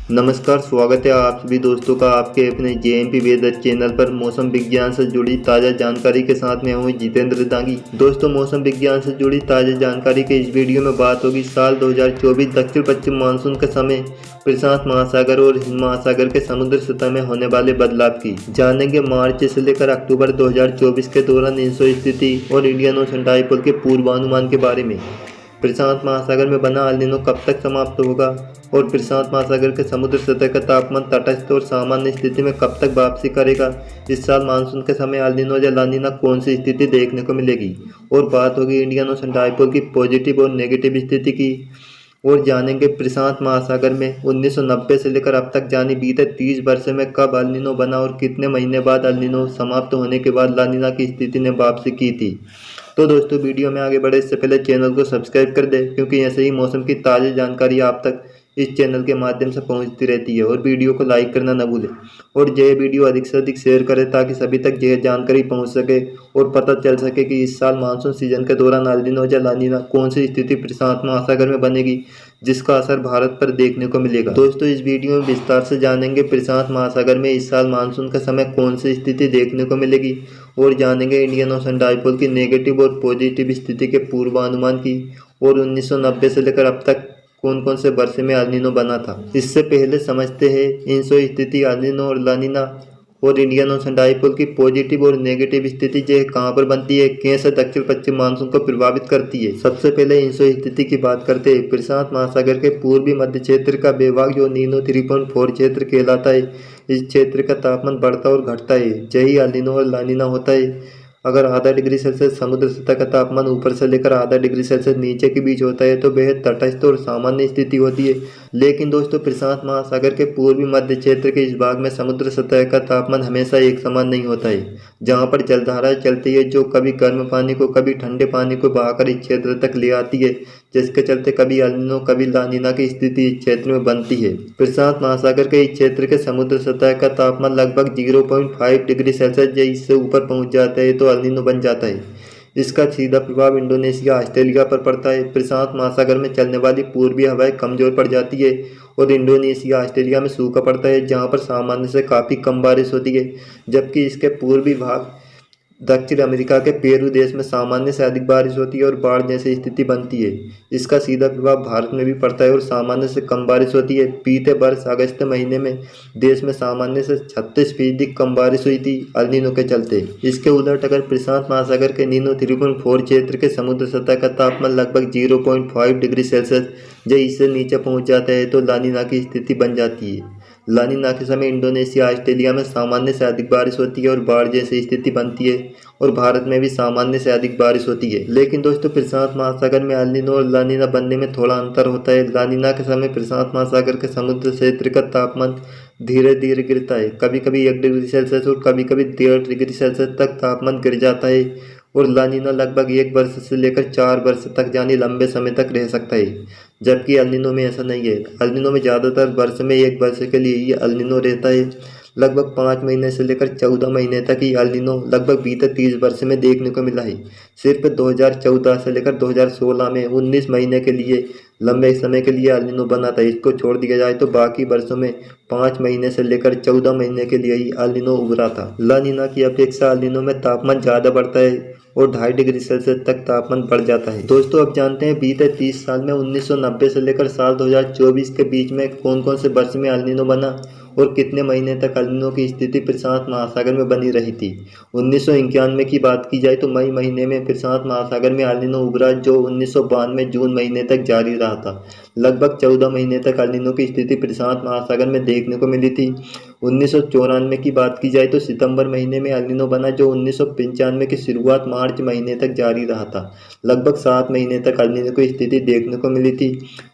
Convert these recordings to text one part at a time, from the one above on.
नमस्कार, स्वागत है आप सभी दोस्तों का आपके अपने जेएमपी वेदर चैनल पर। मौसम विज्ञान से जुड़ी ताज़ा जानकारी के साथ मैं हूँ जितेंद्र दांगी। दोस्तों, मौसम विज्ञान से जुड़ी ताज़ा जानकारी के इस वीडियो में बात होगी साल 2024 दक्षिण पश्चिम मानसून के समय प्रशांत महासागर और हिंद महासागर के समुद्र सतह में होने वाले बदलाव की। जानेंगे मार्च से लेकर अक्टूबर 2024 के दौरान इंसो स्थिति और इंडियन ओशन डाइपोल के पूर्वानुमान के बारे में। प्रशांत महासागर में बना अल नीनो कब तक समाप्त होगा और प्रशांत महासागर के समुद्र सतह का तापमान तटस्थ और सामान्य स्थिति में कब तक वापसी करेगा। इस साल मानसून के समय अल नीनो या ला नीना कौन सी स्थिति देखने को मिलेगी। और बात होगी इंडियन ओशन डाइपोल की पॉजिटिव और नेगेटिव स्थिति की। और जानेंगे प्रशांत महासागर में 1990 से लेकर अब तक जानी बीते 30 वर्ष में कब अल नीनो बना और कितने महीने बाद अल नीनो समाप्त होने के बाद ला नीना की स्थिति ने वापसी की थी। तो दोस्तों, वीडियो में आगे बढ़े इससे पहले चैनल को सब्सक्राइब कर दें, क्योंकि ऐसे ही मौसम की ताज़ा जानकारी आप तक इस चैनल के माध्यम से पहुंचती रहती है। और वीडियो को लाइक करना न भूलें और यह वीडियो अधिक से अधिक शेयर करें ताकि सभी तक यह जानकारी पहुंच सके और पता चल सके कि इस साल मानसून सीजन के दौरान अल नीनो या ला नीना कौन सी स्थिति प्रशांत महासागर में बनेगी, जिसका असर भारत पर देखने को मिलेगा। दोस्तों, इस वीडियो में विस्तार से जानेंगे प्रशांत महासागर में इस साल मानसून का समय कौन सी स्थिति देखने को मिलेगी और जानेंगे इंडियन ओशन डाइपोल की नेगेटिव और पॉजिटिव स्थिति के पूर्वानुमान की। और 1990 से लेकर अब तक कौन कौन से वर्ष में अल नीनो बना था। इससे पहले समझते हैं इंसो स्थिति, अल नीनो और ला नीना और इंडियन ओशन डाइपोल की पॉजिटिव और नेगेटिव स्थिति जो कहाँ पर बनती है, कैसे दक्षिण पश्चिम मानसून को प्रभावित करती है। सबसे पहले इंसो स्थिति की बात करते हैं। प्रशांत महासागर के पूर्वी मध्य क्षेत्र का विभाग जो नीनो 3.4 क्षेत्र कहलाता है, इस क्षेत्र का तापमान बढ़ता और घटता है। यही अल नीनो और ला नीना होता है। अगर आधा डिग्री सेल्सियस समुद्र सतह का तापमान ऊपर से लेकर आधा डिग्री सेल्सियस नीचे के बीच होता है तो बेहद तटस्थ और सामान्य स्थिति होती है। लेकिन दोस्तों, प्रशांत महासागर के पूर्वी मध्य क्षेत्र के इस भाग में समुद्र सतह का तापमान हमेशा एक समान नहीं होता है। जहाँ पर जलधाराएं चलती है जो कभी गर्म पानी को कभी ठंडे पानी को बहाकर इस क्षेत्र तक ले आती है, जिसके चलते कभी अल नीनो कभी ला नीना की स्थिति इस क्षेत्र में बनती है। प्रशांत महासागर के इस क्षेत्र के समुद्र सतह का तापमान लगभग 0.5 डिग्री सेल्सियस या इससे ऊपर पहुंच जाता है तो अल नीनो बन जाता है। इसका सीधा प्रभाव इंडोनेशिया, ऑस्ट्रेलिया पर पड़ता है। प्रशांत महासागर में चलने वाली पूर्वी हवाएं कमजोर पड़ जाती है और इंडोनेशिया, ऑस्ट्रेलिया में सूखा पड़ता है, जहां पर सामान्य से काफ़ी कम बारिश होती है। जबकि इसके पूर्वी भाग दक्षिण अमेरिका के पेरू देश में सामान्य से अधिक बारिश होती है और बाढ़ जैसी स्थिति बनती है। इसका सीधा प्रभाव भारत में भी पड़ता है और सामान्य से कम बारिश होती है। बीते वर्ष अगस्त महीने में देश में सामान्य से 36% कम बारिश हुई थी अल नीनो के चलते। इसके उलट अगर प्रशांत महासागर के नीनो 3.4 क्षेत्र के समुद्र सतह का तापमान लगभग 0.5 डिग्री सेल्सियस या इससे नीचे पहुंच जाता है तो ला नीना की स्थिति बन जाती है। ला नीना के समय इंडोनेशिया, ऑस्ट्रेलिया में सामान्य से अधिक बारिश होती है और बाढ़ जैसी स्थिति बनती है और भारत में भी सामान्य से अधिक बारिश होती है। लेकिन दोस्तों, प्रशांत महासागर में अल नीनो और ला नीना बनने में थोड़ा अंतर होता है। ला नीना के समय प्रशांत महासागर के समुद्र क्षेत्र का तापमान धीरे धीरे गिरता है। कभी कभी 1 डिग्री सेल्सियस और कभी कभी 1.5 डिग्री सेल्सियस तक तापमान गिर जाता है। और ला नीना लगभग 1 वर्ष से लेकर 4 वर्ष तक यानी लंबे समय तक रह सकता है, जबकि अल नीनो में ऐसा नहीं है। अल नीनो में ज़्यादातर वर्ष में 1 वर्ष के लिए ही अल नीनो रहता है। लगभग 5 महीने से लेकर 14 महीने तक ही अल नीनो लगभग बीते 30 वर्ष में देखने को मिला है। सिर्फ 2014 से लेकर 2016 में 19 महीने के लिए लंबे समय के लिए अल नीनो बना था। इसको छोड़ दिया जाए तो बाकी वर्षों में 5 महीने से लेकर 14 महीने के लिए ही अल नीनो उभरा था। ला नीना की अपेक्षा अल नीनो में तापमान ज़्यादा बढ़ता है और 2.5 डिग्री सेल्सियस तक तापमान बढ़ जाता है। दोस्तों, अब जानते हैं बीते 30 साल में 1990 से लेकर साल 2024 के बीच में कौन कौन से वर्ष में अल नीनो बना और कितने महीने तक अल नीनो की स्थिति प्रशांत महासागर में बनी रही थी। 1991 की बात की जाए तो मई महीने में प्रशांत महासागर में अल नीनो उभरा, जो 1992 जून महीने तक जारी रहा था। लगभग 14 महीने तक अल नीनो की स्थिति प्रशांत महासागर में देखने को मिली थी। 1994 की बात की जाए तो सितंबर महीने में अल नीनो बना, जो 1995 की शुरुआत मार्च महीने तक जारी रहा था। लगभग 7 महीने तक अल नीनो की स्थिति देखने को मिली थी।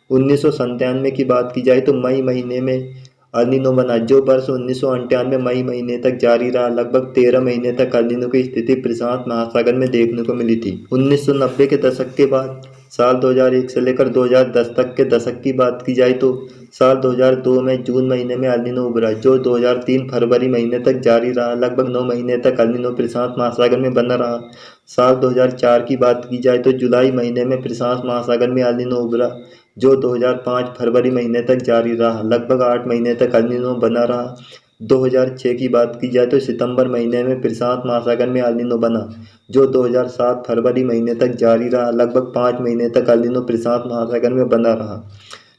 1997 की बात की जाए तो मई महीने में अल नीनो बना, जो वर्ष 1998 मई महीने तक जारी रहा। लगभग 13 महीने तक अल नीनो की स्थिति प्रशांत महासागर में देखने को मिली थी। 1990 के दशक के बाद साल 2001 से लेकर 2010 तक के दशक की बात की जाए तो साल 2002 में जून महीने में अल नीनो उभरा, जो 2003 फरवरी महीने तक जारी रहा। लगभग 9 महीने तक अल नीनो प्रशांत महासागर में बना रहा। साल 2004 की बात की जाए तो जुलाई महीने में प्रशांत महासागर में अल नीनो उभरा, जो 2005 फरवरी महीने तक जारी रहा, लगभग 8 महीने तक एल नीनो बना रहा। 2006 की बात की जाए तो सितंबर महीने में प्रशांत महासागर में एल नीनो बना, जो 2007 फरवरी महीने तक जारी रहा, लगभग 5 महीने तक एल नीनो प्रशांत महासागर में बना रहा।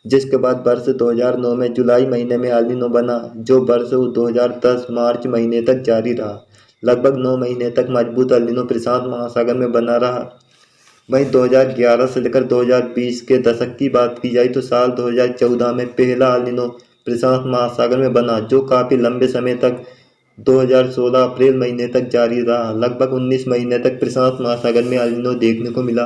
जिसके बाद वर्ष 2009 में जुलाई महीने में एल नीनो बना, जो वर्ष 2010 मार्च महीने तक जारी रहा, लगभग 9 महीने तक मजबूत एल नीनो प्रशांत महासागर में बना रहा। वहीं 2011 से लेकर 2020 के दशक की बात की जाए तो साल 2014 में पहला एल नीनो प्रशांत महासागर में बना, जो काफ़ी लंबे समय तक 2016 अप्रैल महीने तक जारी रहा, लगभग 19 महीने तक प्रशांत महासागर में एल नीनो देखने को मिला।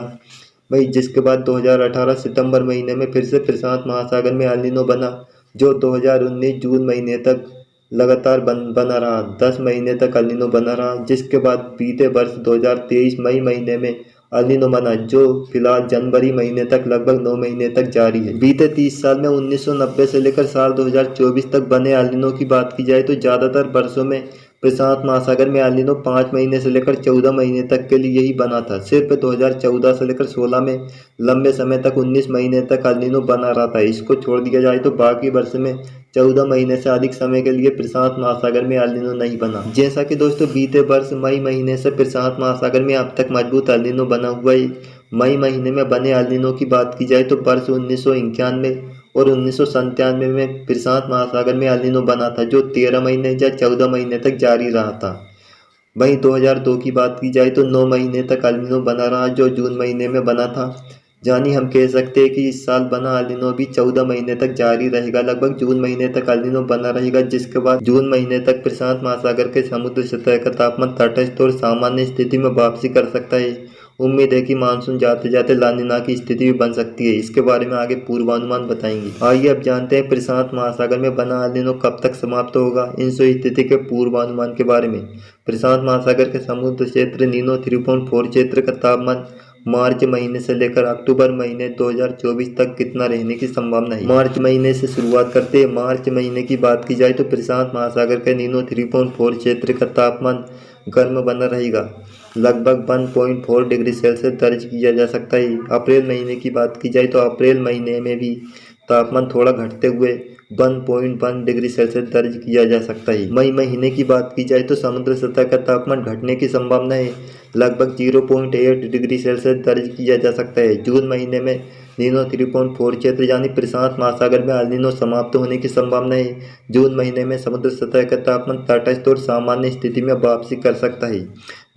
वहीं जिसके बाद 2018 सितंबर महीने में फिर से प्रशांत महासागर में एल नीनो बना, जो 2019 जून महीने तक लगातार बना रहा, 10 महीने तक एल नीनो बना रहा। जिसके बाद बीते वर्ष 2023 मई महीने में एल नीनो बना, जो फिलहाल जनवरी महीने तक लगभग 9 महीने तक जारी है। बीते 30 साल में 1990 से लेकर साल 2024 तक बने एल नीनो की बात की जाए तो ज़्यादातर वर्षों में प्रशांत महासागर में एल नीनो 5 महीने से लेकर 14 महीने तक के लिए ही बना था। सिर्फ 2014 से लेकर 16 में लंबे समय तक 19 महीने तक एल नीनो बना रहा था। इसको छोड़ दिया जाए तो बाकी वर्ष में 14 महीने से अधिक समय के लिए प्रशांत महासागर में एल नीनो नहीं बना। जैसा कि दोस्तों बीते वर्ष मई महीने से प्रशांत महासागर में अब तक मजबूत एल नीनो बना हुआ है। मई महीने में बने एल नीनो की बात की जाए तो वर्ष 1991 और 1997 में प्रशांत महासागर में एल नीनो बना था, जो 13 महीने या 14 महीने तक जारी रहा था। वहीं 2002 की बात की जाए तो 9 महीने तक एल नीनो बना रहा, जो जून महीने में बना था। यानी हम कह सकते हैं कि इस साल बना एल नीनो भी 14 महीने तक जारी रहेगा, लगभग जून महीने तक एल नीनो बना रहेगा। जिसके बाद जून महीने तक प्रशांत महासागर के समुद्र सतह का तापमान तटस्थ और सामान्य स्थिति में वापसी कर सकता है। उम्मीद है कि मानसून जाते जाते ला नीना की स्थिति भी बन सकती है। इसके बारे में आगे पूर्वानुमान बताएंगे। आइए अब जानते हैं प्रशांत महासागर में बना एल नीनो कब तक समाप्त होगा। इन स्थिति के पूर्वानुमान के बारे में। प्रशांत महासागर के समुद्र क्षेत्र नीनो 3.4 क्षेत्र का तापमान मार्च महीने से लेकर अक्टूबर महीने 2024 तक कितना रहने की संभावना है। मार्च महीने से शुरुआत करते हैं। मार्च महीने की बात की जाए तो प्रशांत महासागर के नीनो 3.4 क्षेत्र का तापमान गर्म बना रहेगा, लगभग 1.4 डिग्री सेल्सियस दर्ज किया जा सकता है। अप्रैल महीने की बात की जाए तो अप्रैल महीने में भी तापमान थोड़ा घटते हुए 1.1 डिग्री सेल्सियस दर्ज किया जा सकता है। मई महीने की बात की जाए तो समुद्र सतह का तापमान घटने की संभावना है, लगभग 0.8 डिग्री सेल्सियस दर्ज किया जा सकता है। जून महीने में नीनो 3.4 क्षेत्र यानी प्रशांत महासागर में एल नीनो समाप्त होने की संभावना है। जून महीने में समुद्र सतह का तापमान तटस्थ और सामान्य स्थिति में वापसी कर सकता है।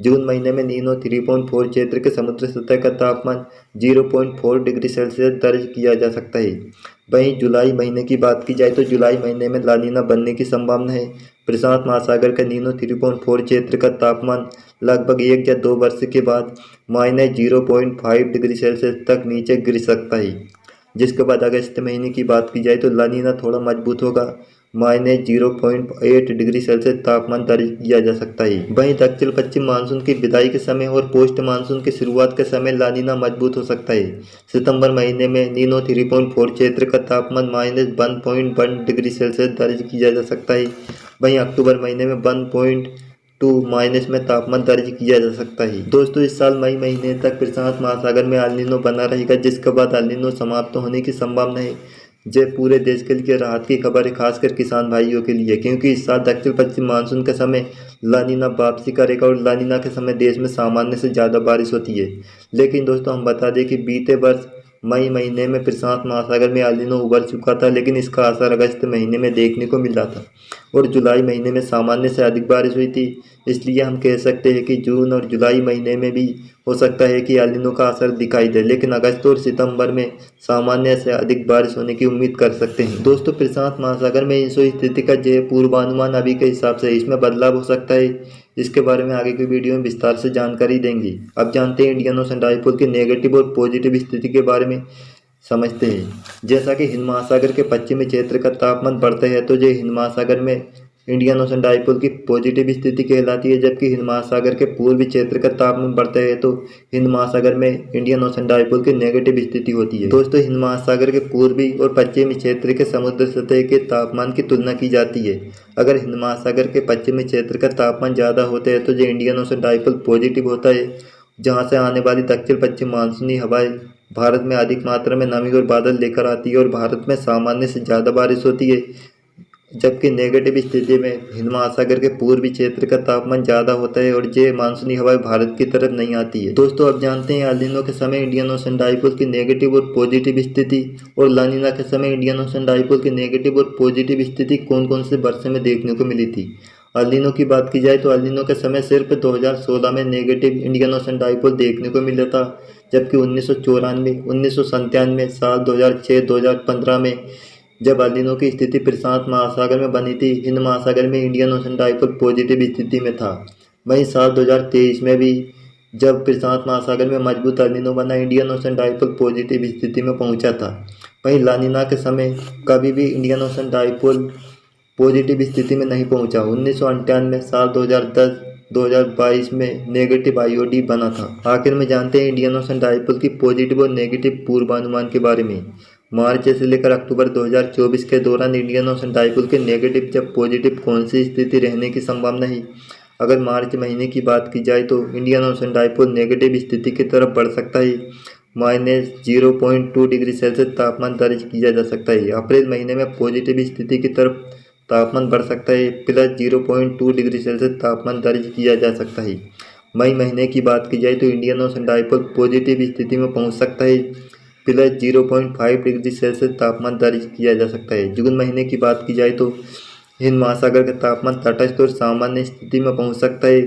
जून महीने में नीनो 3.4 क्षेत्र के समुद्र सतह का तापमान 0.4 डिग्री सेल्सियस दर्ज किया जा सकता है। वहीं जुलाई महीने की बात की जाए तो जुलाई महीने में ला नीना बनने की संभावना है। प्रशांत महासागर का नीनो 3.4 क्षेत्र का तापमान लगभग 1 या 2 वर्ष के बाद -0.5 डिग्री सेल्सियस तक नीचे गिर सकता है। जिसके बाद अगस्त महीने की बात की जाए तो ला नीना थोड़ा मजबूत होगा, -0.8 डिग्री सेल्सियस तापमान दर्ज किया जा सकता है। वहीं दक्षिण पश्चिम मानसून की विदाई के समय और पोस्ट मानसून की शुरुआत के समय ला नीना मजबूत हो सकता है। सितंबर महीने में नीनो 3.4 क्षेत्र का तापमान -1.1 डिग्री सेल्सियस दर्ज किया जा सकता है। वहीं अक्टूबर महीने में 1.2 माइनस में तापमान दर्ज किया जा सकता है। दोस्तों इस साल मई महीने तक प्रशांत महासागर में एल नीनो बना रहेगा, जिसके बाद एल नीनो समाप्त होने की संभावना है। जो पूरे देश के लिए राहत की खबर है, खासकर किसान भाइयों के लिए, क्योंकि इस साल दक्षिण पश्चिम मानसून के समय ला नीना वापसी करेगा और ला नीना के समय देश में सामान्य से ज़्यादा बारिश होती है। लेकिन दोस्तों हम बता दें कि बीते वर्ष मई महीने में प्रशांत महासागर में एल नीनो उभर चुका था, लेकिन इसका असर अगस्त महीने में देखने को मिल रहा था और जुलाई महीने में सामान्य से अधिक बारिश हुई थी। इसलिए हम कह सकते हैं कि जून और जुलाई महीने में भी हो सकता है कि एल नीनो का असर दिखाई दे, लेकिन अगस्त और सितंबर में सामान्य से अधिक बारिश होने की उम्मीद कर सकते हैं। दोस्तों प्रशांत महासागर में इन स्थिति का जो पूर्वानुमान अभी के हिसाब से इसमें बदलाव हो सकता है। इसके बारे में आगे की वीडियो में विस्तार से जानकारी देंगे। अब जानते हैं इंडियन ओशन डाइपोल की नेगेटिव और पॉजिटिव स्थिति के बारे में समझते हैं। जैसा कि हिंद महासागर के पश्चिमी क्षेत्र का तापमान बढ़ता है तो जो हिंद महासागर में इंडियन ओशन डाइपोल की पॉजिटिव स्थिति कहलाती है, जबकि हिंद महासागर के पूर्वी क्षेत्र का तापमान बढ़ता है तो हिंद महासागर में इंडियन ओशन डाइपोल की नेगेटिव स्थिति होती है। दोस्तों हिंद महासागर के पूर्वी और पश्चिमी क्षेत्र के समुद्र सतह के तापमान की तुलना की जाती है। अगर हिंद महासागर के पश्चिमी क्षेत्र का तापमान ज़्यादा होता है तो जो इंडियन ओशन डाइपोल पॉजिटिव होता है, जहाँ से आने वाली दक्षिण पश्चिम मानसूनी हवाएं भारत में अधिक मात्रा में नमी और बादल लेकर आती है और भारत में सामान्य से ज़्यादा बारिश होती है, जबकि नेगेटिव स्थिति में हिंद महासागर के पूर्वी क्षेत्र का तापमान ज़्यादा होता है और ये मानसूनी हवाएं भारत की तरफ नहीं आती है। दोस्तों, अब जानते हैं एल नीनो के समय इंडियन ओशन डाइपोल की नेगेटिव और पॉजिटिव स्थिति और ला नीना के समय इंडियन ओशन डाइपोल की नेगेटिव और पॉजिटिव स्थिति कौन कौन से वर्षों में देखने को मिली थी। एल नीनो की बात की जाए तो एल नीनो के समय सिर्फ 2016 में नेगेटिव इंडियन ओशन डाइपोल देखने को मिला था, जबकि 1994, 1997, साल 2006, 2015 में जब एल नीनो की स्थिति प्रशांत महासागर में बनी थी, हिंद महासागर में इंडियन ओशन डाइपोल पॉजिटिव स्थिति में था। वहीं साल 2023 में भी जब प्रशांत महासागर में मजबूत एल नीनो बना, इंडियन ओशन डाइपोल पॉजिटिव स्थिति में पहुंचा था। वहीं ला नीना के समय कभी भी इंडियन ओशन डाइपोल पॉजिटिव स्थिति में नहीं पहुंचा। 1998, साल 2010, 2022 में नेगेटिव आईओडी बना था। आखिर में जानते हैं इंडियन ओशन डाइपोल की पॉजिटिव और नेगेटिव पूर्वानुमान के बारे में। मार्च से लेकर अक्टूबर 2024 के दौरान इंडियन ओशन डाइपोल के नेगेटिव जब पॉजिटिव कौन सी स्थिति रहने की संभावना है। अगर मार्च महीने की बात की जाए तो इंडियन ओशन डाइपोल नेगेटिव स्थिति की तरफ बढ़ सकता है, -0.2 डिग्री सेल्सियस तापमान दर्ज किया जा सकता है। अप्रैल महीने में पॉजिटिव स्थिति की तरफ तापमान बढ़ सकता है, +0.2 डिग्री सेल्सियस तापमान दर्ज किया जा सकता है। मई महीने की बात की जाए तो इंडियन ओशन डाइपोल पॉजिटिव स्थिति में पहुंच सकता है, +0.5 डिग्री सेल्सियस तापमान दर्ज किया जा सकता है। जून महीने की बात की जाए तो हिंद महासागर का तापमान तटस्थ और सामान्य स्थिति में पहुंच सकता है,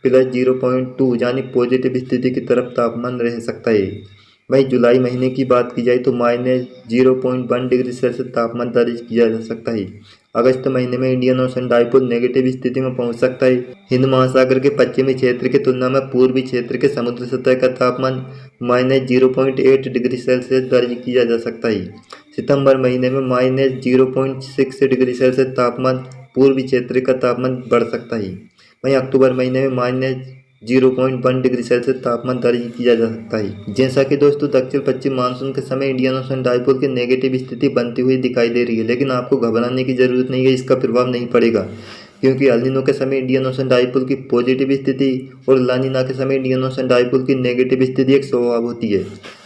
+0.2 यानी पॉजिटिव स्थिति की तरफ तापमान रह सकता है। वहीं जुलाई महीने की बात की जाए तो -0.1 डिग्री सेल्सियस तापमान दर्ज किया जा सकता है। अगस्त महीने में इंडियन ओशन डाइपोल नेगेटिव स्थिति में पहुंच सकता है। हिंद महासागर के पश्चिमी क्षेत्र की तुलना में पूर्वी क्षेत्र के समुद्र सतह का तापमान -0.8 डिग्री सेल्सियस दर्ज किया जा सकता है। सितंबर महीने में -0.6 डिग्री सेल्सियस तापमान पूर्वी क्षेत्र का तापमान बढ़ सकता है। वहीं अक्टूबर महीने में -0.1 डिग्री सेल्सियस तापमान दर्ज किया जा सकता है। जैसा कि दोस्तों दक्षिण पश्चिम मानसून के समय इंडियन ओशन डाइपोल की नेगेटिव स्थिति बनती हुई दिखाई दे रही है, लेकिन आपको घबराने की जरूरत नहीं है, इसका प्रभाव नहीं पड़ेगा, क्योंकि एल नीनो के समय इंडियन ओशन डाइपोल की पॉजिटिव स्थिति और ला नीना के समय इंडियन ओशन डाइपोल की नेगेटिव स्थिति एक स्वभाव होती है।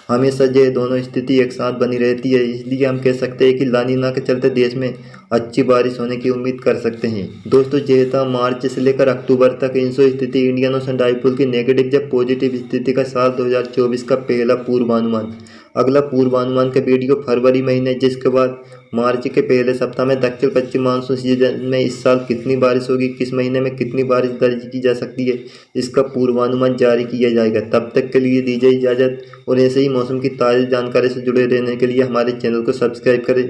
हमेशा ये दोनों स्थिति एक साथ बनी रहती है, इसलिए हम कह सकते हैं कि ला नीना के चलते देश में अच्छी बारिश होने की उम्मीद कर सकते हैं। दोस्तों, यह था मार्च से लेकर अक्टूबर तक इंसो स्थिति इंडियन ओशन डाइपोल की नेगेटिव जब पॉजिटिव स्थिति का साल 2024 का पहला पूर्वानुमान। अगला पूर्वानुमान का वीडियो फरवरी महीने, जिसके बाद मार्च के पहले सप्ताह में दक्षिण पश्चिम मानसून सीजन में इस साल कितनी बारिश होगी, किस महीने में कितनी बारिश दर्ज की जा सकती है, इसका पूर्वानुमान जारी किया जाएगा। तब तक के लिए दीजिए इजाज़त और ऐसे ही मौसम की ताज़ी जानकारी से जुड़े रहने के लिए हमारे चैनल को सब्सक्राइब करें।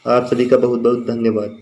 आप सभी का बहुत बहुत धन्यवाद।